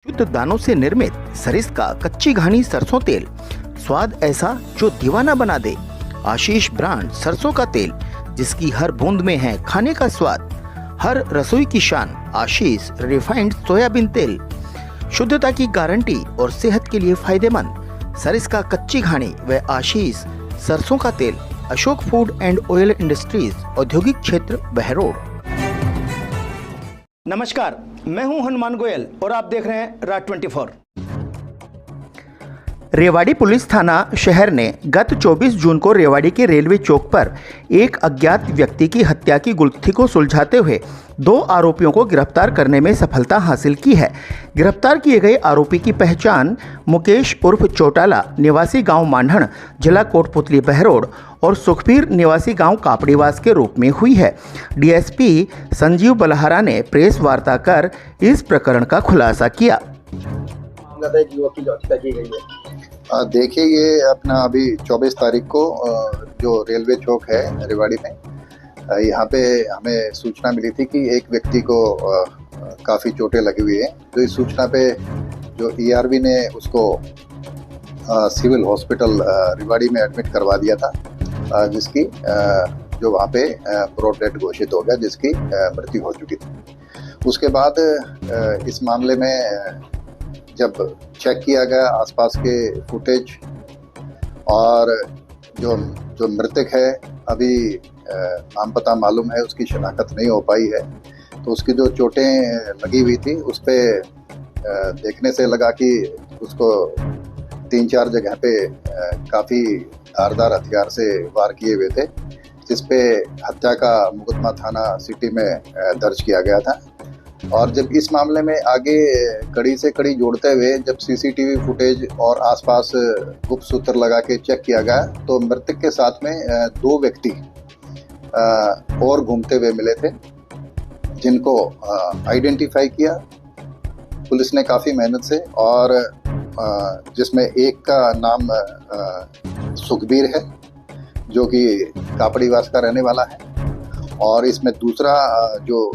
शुद्ध दानों से निर्मित सरिस्का कच्ची घानी सरसों तेल, स्वाद ऐसा जो दीवाना बना दे। आशीष ब्रांड सरसों का तेल, जिसकी हर बूंद में है खाने का स्वाद। हर रसोई की शान आशीष रिफाइंड सोयाबीन तेल, शुद्धता की गारंटी और सेहत के लिए फायदेमंद। सरिस्का कच्ची घानी व आशीष सरसों का तेल, Ashok food and oil industries, औद्योगिक क्षेत्र बहरोड। नमस्कार, मैं हूं हनुमान गोयल और आप देख रहे हैं राज 24। रेवाड़ी पुलिस थाना शहर ने गत 24 जून को रेवाड़ी के रेलवे चौक पर एक अज्ञात व्यक्ति की हत्या की गुत्थी को सुलझाते हुए 2 आरोपियों को गिरफ्तार करने में सफलता हासिल की है। गिरफ्तार किए गए आरोपी की पहचान मुकेश उर्फ चौटाला निवासी गांव मांढण, जिला कोटपुतली बहरोड और सुखबीर निवासी गांव कापड़ीवास के रूप में हुई है। डीएसपी संजीव बलहारा ने प्रेस वार्ता कर इस प्रकरण का खुलासा किया। देखिए, ये अपना अभी 24 तारीख को जो रेलवे चौक है रेवाड़ी में, यहाँ पे हमें सूचना मिली थी कि एक व्यक्ति को काफ़ी चोटें लगी हुई हैं। तो इस सूचना पे जो ईआरबी ने उसको सिविल हॉस्पिटल रेवाड़ी में एडमिट करवा दिया था, जिसकी जो वहाँ पे ब्रॉड डेड घोषित हो गया, जिसकी मृत्यु हो चुकी थी। उसके बाद इस मामले में जब चेक किया गया आसपास के फुटेज, और जो मृतक है अभी नाम पता मालूम है, उसकी शनाख्त नहीं हो पाई है। तो उसकी जो चोटें लगी हुई थी उस पे देखने से लगा कि उसको 3-4 जगह पे काफ़ी धारदार हथियार से वार किए हुए थे, जिस पे हत्या का मुकदमा थाना सिटी में दर्ज किया गया था। और जब इस मामले में आगे कड़ी से कड़ी जोड़ते हुए जब सीसीटीवी फुटेज और आसपास गुप्त सूत्र लगा के चेक किया गया, तो मृतक के साथ में 2 व्यक्ति और घूमते हुए मिले थे, जिनको आइडेंटिफाई किया पुलिस ने काफ़ी मेहनत से, और जिसमें एक का नाम सुखबीर है, जो कि कापड़ीवास का रहने वाला है, और इसमें दूसरा जो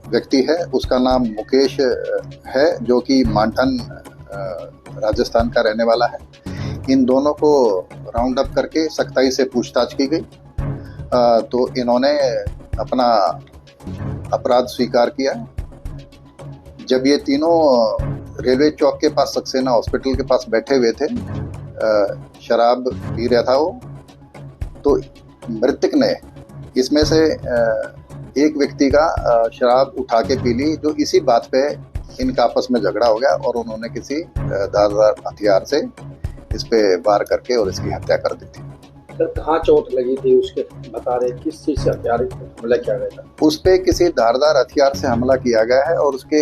व्यक्ति है उसका नाम मुकेश है, जो कि मांढन राजस्थान का रहने वाला है। इन दोनों को राउंड अप करके सख्ताई से पूछताछ की गई, तो इन्होंने अपना अपराध स्वीकार किया। जब ये तीनों रेलवे चौक के पास सक्सेना हॉस्पिटल के पास बैठे हुए थे, शराब पी रहा था वो, तो मृतक ने इसमें से एक व्यक्ति का शराब उठा के पी ली, जो इसी बात पे इनका आपस में झगड़ा हो गया और उन्होंने किसी धारदार हथियार से इस पे वार करके और इसकी हत्या कर दी थी। कहाँ चोट लगी थी उसके बता रहे, किस चीज से हथियार हमला किया गया था? उस पे किसी धारदार हथियार से हमला किया गया है और उसके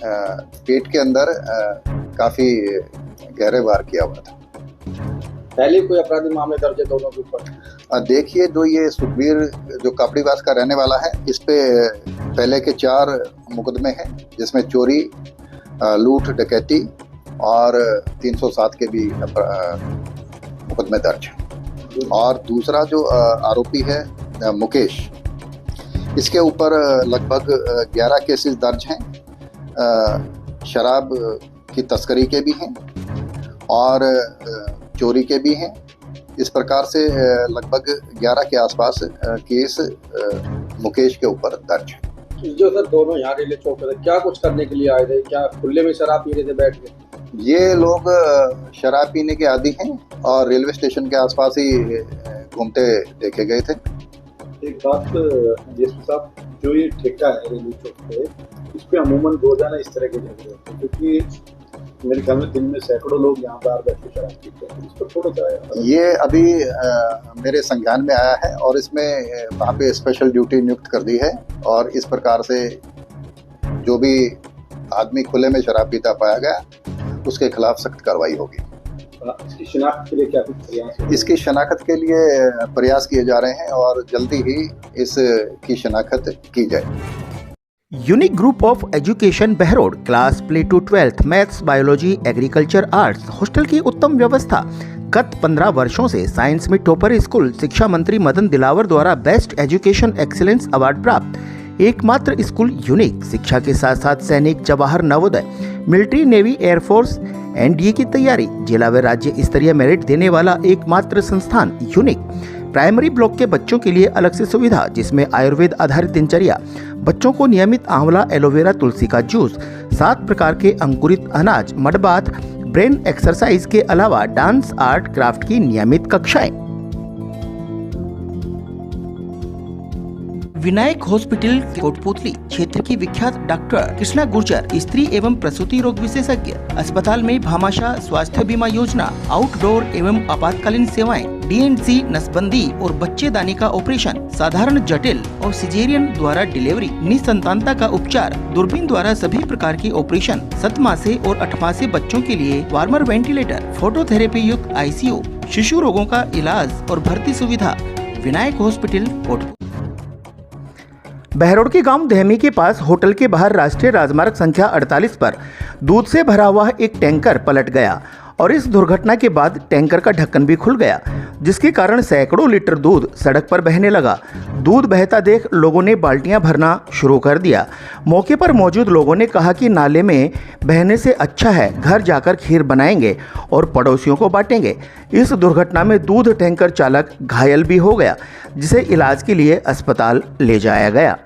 पेट के अंदर काफी गहरे वार किया हुआ था। पहले कोई अपराधी मामले दर्ज है दोनों के ऊपर? देखिए, जो ये सुखबीर जो कापड़ीवास का रहने वाला है, इस पे पहले के 4 मुकदमे हैं, जिसमें चोरी, लूट, डकैती और 307 के भी मुकदमे दर्ज हैं। और दूसरा जो आरोपी है मुकेश, इसके ऊपर लगभग 11 केसेस दर्ज हैं, शराब की तस्करी के भी हैं और चोरी के भी हैं। इस प्रकार से लगभग 11 के आसपास केस मुकेश के ऊपर दर्ज है। जो सर दोनों यहाँ रेलवे चौक पर क्या कुछ करने के लिए आए थे? क्या खुले में शराब पी रहे थे बैठ के? ये लोग शराब पीने के आदी हैं और रेलवे स्टेशन के आसपास ही घूमते देखे गए थे। एक बात डीएसपी साहब, जो ये ठेका है रेलवे चौक पे, इस पे अमूमन रोजाना इस तरह के झगड़े होते हैं, क्योंकि मेरे ख्याल में दिन में सैकड़ों लोग यहाँ पर बैठ के शराब पीते हैं। इस पर थोड़ा सा ये अभी मेरे संज्ञान में आया है और इसमें वहाँ पे स्पेशल ड्यूटी नियुक्त कर दी है, और इस प्रकार से जो भी आदमी खुले में शराब पीता पाया गया उसके खिलाफ सख्त कार्रवाई होगी। इसकी शनाख्त के लिए क्या कुछ प्रयास? इसकी शनाख्त के लिए प्रयास किए जा रहे हैं और जल्दी ही इसकी शनाख्त की जाए। Unique group of education Behror, class play to 12th, maths, biology, agriculture, arts, hostel की उत्तम व्यवस्था। गत 15 वर्षों से साइंस में टॉपर स्कूल, शिक्षा मंत्री मदन दिलावर द्वारा बेस्ट एजुकेशन एक्सीलेंस अवार्ड प्राप्त। एकमात्र स्कूल यूनिक शिक्षा के साथ साथ सैनिक, Jawahar Navodaya, military, navy, air force, NDA की तैयारी, जिला व राज्य स्तरीय मेरिट देने वाला एकमात्र संस्थान यूनिक। प्राइमरी ब्लॉक के बच्चों के लिए अलग से सुविधा, जिसमें आयुर्वेद आधारित दिनचर्या, बच्चों को नियमित आंवला, एलोवेरा, तुलसी का जूस, 7 प्रकार के अंकुरित अनाज, मड बाथ, ब्रेन एक्सरसाइज के अलावा डांस, आर्ट, क्राफ्ट की नियमित कक्षाएं। विनायक हॉस्पिटल कोटपुतली क्षेत्र की विख्यात डॉक्टर कृष्णा गुर्जर, स्त्री एवं प्रसूति रोग विशेषज्ञ। अस्पताल में भामाशाह स्वास्थ्य बीमा योजना, आउटडोर एवं आपातकालीन सेवाएं, डीएनसी, नसबंदी और बच्चेदानी का ऑपरेशन, साधारण, जटिल और सिजेरियन द्वारा डिलीवरी, निसंतानता का उपचार, दूरबीन द्वारा सभी प्रकार के ऑपरेशन, 7 मासे और 8 मासे बच्चों के लिए वार्मर वेंटिलेटर, फोटोथेरेपी युक्त आईसीयू, शिशु रोगों का इलाज और भर्ती सुविधा। विनायक हॉस्पिटल कोटपुतली। बहरोड के गांव दहमी के पास होटल के बाहर राष्ट्रीय राजमार्ग संख्या 48 पर दूध से भरा हुआ एक टैंकर पलट गया और इस दुर्घटना के बाद टैंकर का ढक्कन भी खुल गया, जिसके कारण सैकड़ों लीटर दूध सड़क पर बहने लगा। दूध बहता देख लोगों ने बाल्टियां भरना शुरू कर दिया। मौके पर मौजूद लोगों ने कहा कि नाले में बहने से अच्छा है घर जाकर खीर बनाएंगे और पड़ोसियों को बांटेंगे। इस दुर्घटना में दूध टैंकर चालक घायल भी हो गया, जिसे इलाज के लिए अस्पताल ले जाया गया।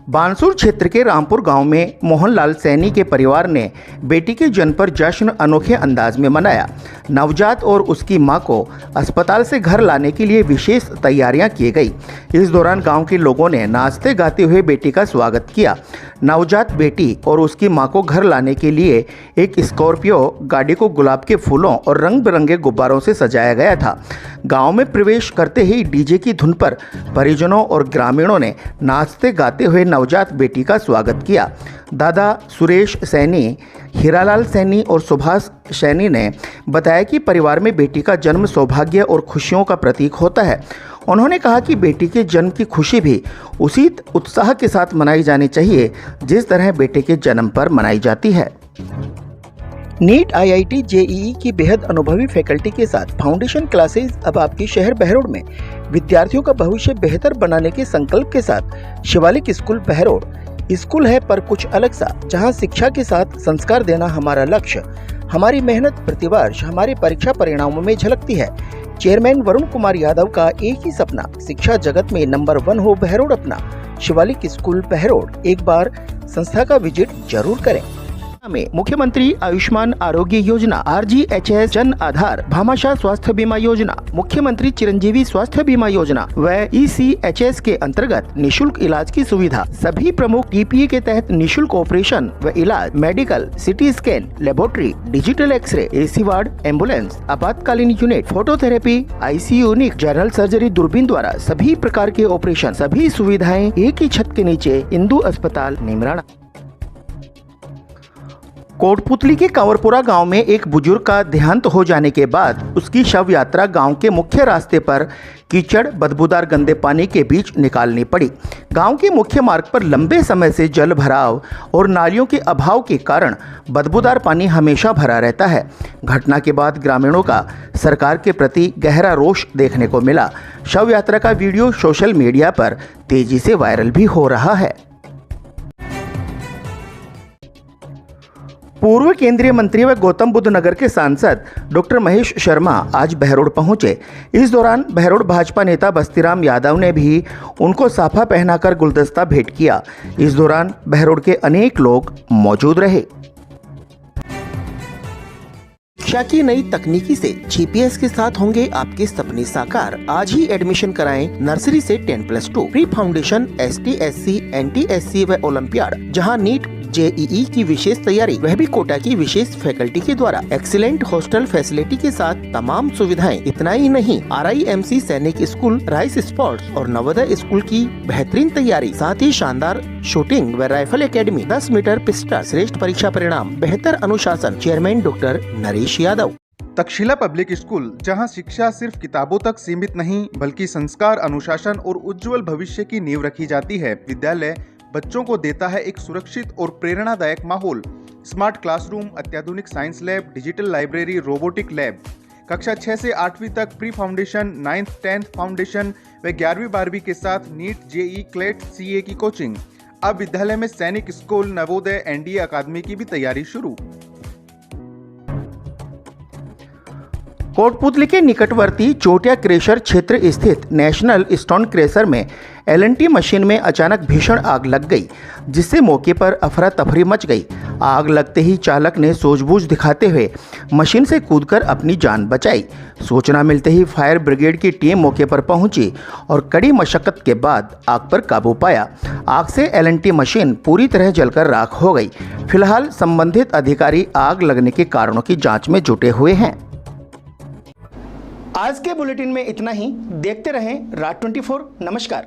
बानसूर क्षेत्र के रामपुर गांव में मोहनलाल सैनी के परिवार ने बेटी के जन्म पर जश्न अनोखे अंदाज में मनाया। नवजात और उसकी मां को अस्पताल से घर लाने के लिए विशेष तैयारियां की गई। इस दौरान गांव के लोगों ने नाचते गाते हुए बेटी का स्वागत किया। नवजात बेटी और उसकी मां को घर लाने के लिए एक स्कॉर्पियो गाड़ी को गुलाब के फूलों और रंग बिरंगे गुब्बारों से सजाया गया था। गांव में प्रवेश करते ही डीजे की धुन पर परिजनों और ग्रामीणों ने नाचते गाते हुए नवजात बेटी का स्वागत किया। दादा सुरेश सैनी, हीरालाल सैनी और सुभाष सैनी ने बताया कि परिवार में बेटी का जन्म सौभाग्य और खुशियों का प्रतीक होता है। उन्होंने कहा कि बेटी के जन्म की खुशी भी उसी उत्साह के साथ मनाई जानी चाहिए जिस तरह बेटे के जन्म पर मनाई जाती है। नीट, आईआईटी, जेईई की बेहद अनुभवी फैकल्टी के साथ फाउंडेशन क्लासेस अब आपके शहर बहरोड में विद्यार्थियों का भविष्य बेहतर बनाने के संकल्प के साथ शिवालिक स्कूल बहरोड स्कूल है, पर कुछ अलग सा, जहां शिक्षा के साथ संस्कार देना हमारा लक्ष्य। हमारी मेहनत प्रतिवर्ष हमारे परीक्षा परिणामों में झलकती है। चेयरमैन वरुण कुमार यादव का एक ही सपना, शिक्षा जगत में नंबर 1 हो बहरोड अपना। शिवालिक स्कूल बहरोड, एक बार संस्था का विजिट जरूर करें। में मुख्यमंत्री आयुष्मान आरोग्य योजना, आरजीएचएस जन आधार, भामाशाह स्वास्थ्य बीमा योजना, मुख्यमंत्री चिरंजीवी स्वास्थ्य बीमा योजना व ईसीएचएस के अंतर्गत निशुल्क इलाज की सुविधा, सभी प्रमुख टीपीए के तहत निशुल्क ऑपरेशन व इलाज, medical, CT scan, laboratory, digital X ray, AC ward, ambulance, आपातकालीन unit, phototherapy, ICU unit, general surgery, दूरबीन द्वारा सभी प्रकार के ऑपरेशन, सभी सुविधाएं एक ही छत के नीचे, इंदु अस्पताल, निमराना। कोटपुतली के कंवरपुरा गांव में एक बुजुर्ग का देहांत हो जाने के बाद उसकी शव यात्रा गांव के मुख्य रास्ते पर कीचड़, बदबूदार गंदे पानी के बीच निकालनी पड़ी। गांव के मुख्य मार्ग पर लंबे समय से जल भराव और नालियों के अभाव के कारण बदबूदार पानी हमेशा भरा रहता है। घटना के बाद ग्रामीणों का सरकार के प्रति गहरा रोष देखने को मिला। शव यात्रा का वीडियो सोशल मीडिया पर तेजी से वायरल भी हो रहा है। पूर्व केंद्रीय मंत्री व गौतम बुद्ध नगर के सांसद डॉक्टर महेश शर्मा आज बहरोड पहुंचे। इस दौरान बहरोड भाजपा नेता बस्तीराम यादव ने भी उनको साफा पहनाकर गुलदस्ता भेंट किया। इस दौरान बहरोड के अनेक लोग मौजूद रहे। शिक्षा की नई तकनीकी से जीपीएस के साथ होंगे आपके सपने साकार। आज ही एडमिशन कराएं नर्सरी से 10+2, प्री फाउंडेशन, ST/SC, NT/SC व ओलंपियाड, जहां नीट, जेईई की विशेष तैयारी, वह भी कोटा की विशेष फैकल्टी के द्वारा। एक्सीलेंट हॉस्टल फैसिलिटी के साथ तमाम सुविधाएं। इतना ही नहीं, RIMC सैनिक स्कूल, राइस स्पोर्ट्स और नवोदय स्कूल की बेहतरीन तैयारी, साथ ही शानदार शूटिंग व राइफल एकेडमी, 10 मीटर पिस्टल, श्रेष्ठ परीक्षा परिणाम, बेहतर अनुशासन। Chairman doctor Naresh Yadav. Takshashila public school, जहां शिक्षा सिर्फ किताबों तक सीमित नहीं बल्कि संस्कार, अनुशासन और उज्जवल भविष्य की नींव रखी जाती है। विद्यालय बच्चों को देता है एक सुरक्षित और प्रेरणादायक माहौल। स्मार्ट क्लासरूम, अत्याधुनिक science lab, digital library, robotic lab, कक्षा 6 से 8वीं तक pre foundation, 9th 10th foundation व 11वीं 12वीं के साथ नीट, जेई, क्लेट, सीए की कोचिंग। अब विद्यालय में सैनिक स्कूल, नवोदय, एनडीए अकादमी की भी तैयारी शुरू। कोटपुतली के निकटवर्ती चोटिया क्रेशर क्षेत्र स्थित नेशनल स्टोन क्रेशर में एलएनटी मशीन में अचानक भीषण आग लग गई, जिससे मौके पर अफरा तफरी मच गई। आग लगते ही चालक ने सूझबूझ दिखाते हुए मशीन से कूदकर अपनी जान बचाई। सूचना मिलते ही फायर ब्रिगेड की टीम मौके पर पहुंची और कड़ी मशक्कत के बाद आग पर काबू पाया। आग से एलएनटी मशीन पूरी तरह जलकर राख हो गई। फिलहाल संबंधित अधिकारी आग लगने के कारणों की जांच में जुटे हुए हैं। आज के बुलेटिन में इतना ही। देखते रहें राज 24। नमस्कार।